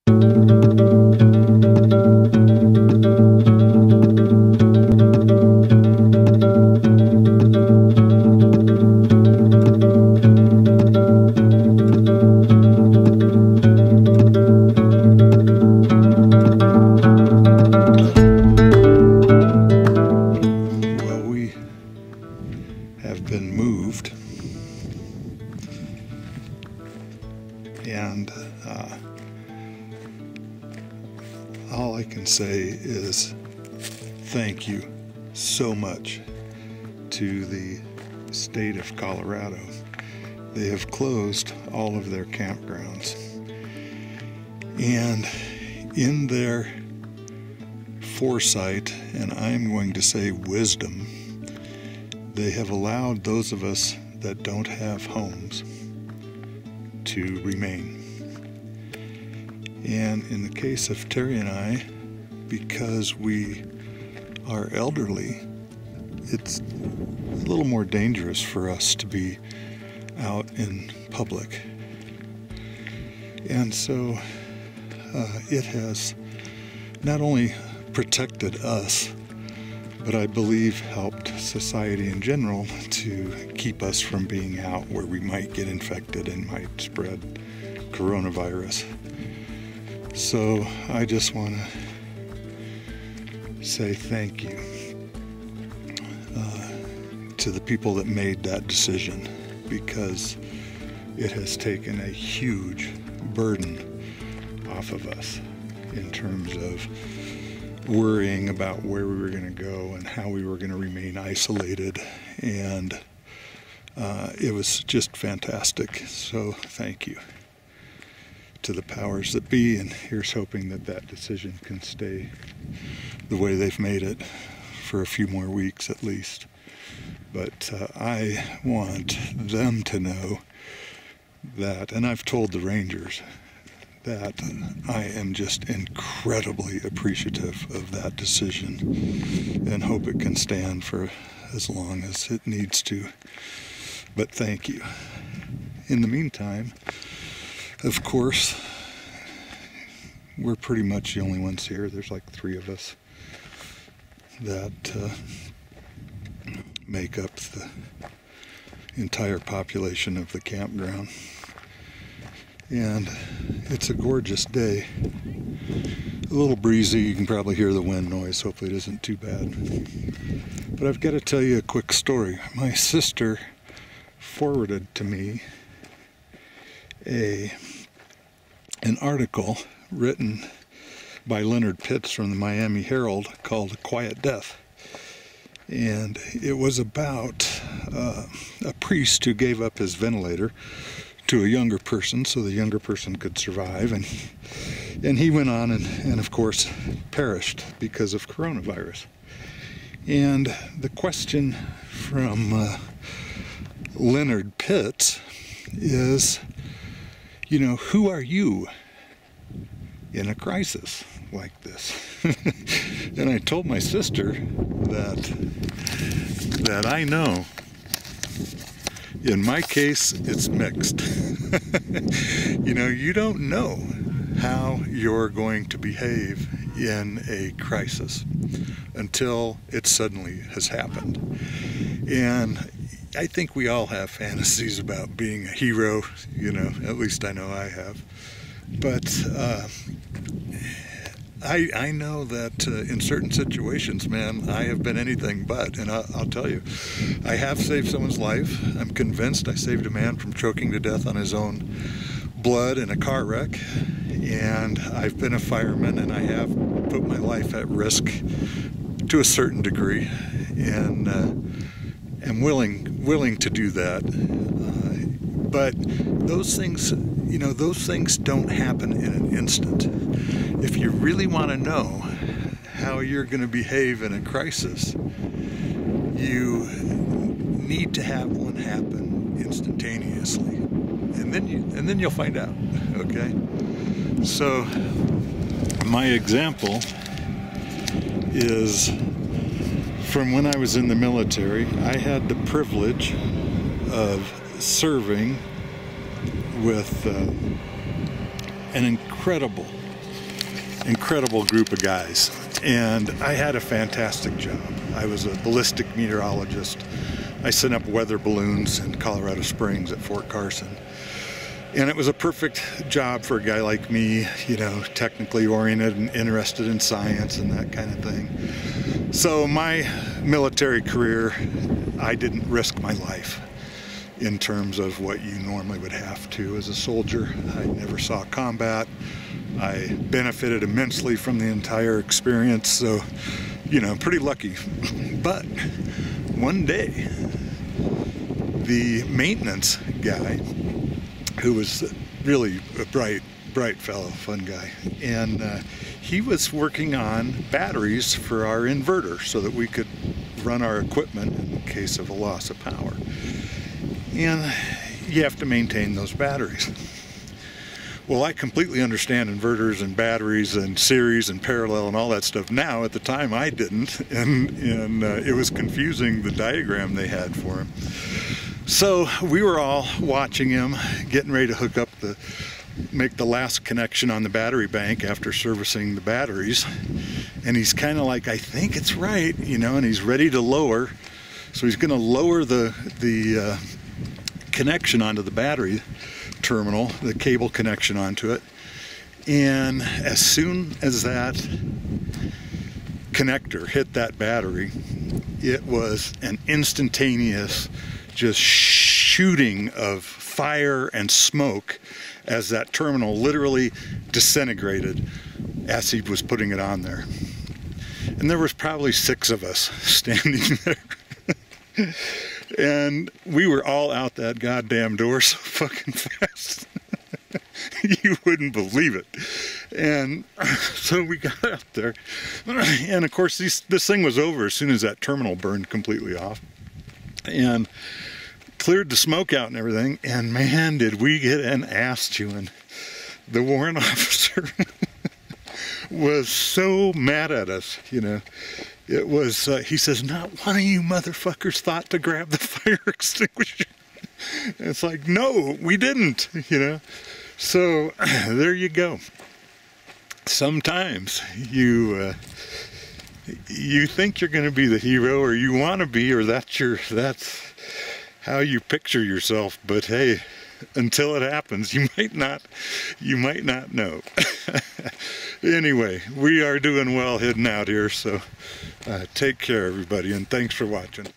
And all I can say is thank you so much to the state of Colorado. They have closed all of their campgrounds, and in their foresight, and I'm going to say wisdom, they have allowed those of us that don't have homes to remain. And in the case of Terry and I, because we are elderly, it's a little more dangerous for us to be out in public. And so it has not only protected us, but I believe helped society in general to keep us from being out where we might get infected and might spread coronavirus. So I just want to say thank you to the people that made that decision, because it has taken a huge burden off of us in terms of worrying about where we were going to go and how we were going to remain isolated, and it was just fantastic. So thank you to the powers that be, and here's hoping that that decision can stay the way they've made it for a few more weeks at least. But I want them to know that, and I've told the Rangers, that I am just incredibly appreciative of that decision and hope it can stand for as long as it needs to. But thank you. In the meantime, of course, we're pretty much the only ones here. There's like 3 of us that make up the entire population of the campground. And it's a gorgeous day. A little breezy, you can probably hear the wind noise, hopefully it isn't too bad. But I've got to tell you a quick story. My sister forwarded to me an article written by Leonard Pitts from the Miami Herald called Quiet Death. And it was about a priest who gave up his ventilator to a younger person so the younger person could survive, and he went on and of course perished because of coronavirus. And the question from Leonard Pitts is, you know, who are you in a crisis like this? And I told my sister that I know. In my case, it's mixed. You know, you don't know how you're going to behave in a crisis until it suddenly has happened. And I think we all have fantasies about being a hero, you know, at least I know I have. But I know that in certain situations, man, I have been anything but, and I'll tell you, I have saved someone's life. I'm convinced I saved a man from choking to death on his own blood in a car wreck, and I've been a fireman, and I have put my life at risk to a certain degree, and am willing to do that. But those things, you know, those things don't happen in an instant. If you really want to know how you're going to behave in a crisis, you need to have one happen instantaneously, and then you'll find out. Okay. So my example is from when I was in the military. I had the privilege of serving with an incredible incredible group of guys, and I had a fantastic job. I was a ballistic meteorologist. I sent up weather balloons in Colorado Springs at Fort Carson. And it was a perfect job for a guy like me, you know, technically oriented and interested in science and that kind of thing. So my military career, I didn't risk my life in terms of what you normally would have to as a soldier. I never saw combat. I benefited immensely from the entire experience, so, you know, pretty lucky. But one day, the maintenance guy, who was really a bright fellow, fun guy, and he was working on batteries for our inverter so that we could run our equipment in case of a loss of power. And you have to maintain those batteries. Well, I completely understand inverters and batteries and series and parallel and all that stuff now. At the time I didn't, and it was confusing, the diagram they had for him. So we were all watching him, getting ready to make the last connection on the battery bank after servicing the batteries. And he's kind of like, I think it's right, you know, and he's ready to lower. So he's going to lower the connection onto the battery terminal, the cable connection onto it. And as soon as that connector hit that battery, it was an instantaneous just shooting of fire and smoke as that terminal literally disintegrated as he was putting it on there. And there was probably 6 of us standing there. And we were all out that goddamn door so fucking fast. You wouldn't believe it. And so we got out there. And of course this thing was over as soon as that terminal burned completely off. And cleared the smoke out and everything, and man, did we get an ass chewing. The warrant officer was so mad at us, you know. It was, he says, not one of you motherfuckers thought to grab the fire extinguisher. It's like, no, we didn't, you know. So there you go. Sometimes you think you're going to be the hero, or you want to be, or that's how you picture yourself. But hey, until it happens, you might not know. Anyway, we are doing well heading out here, so take care everybody, and thanks for watching.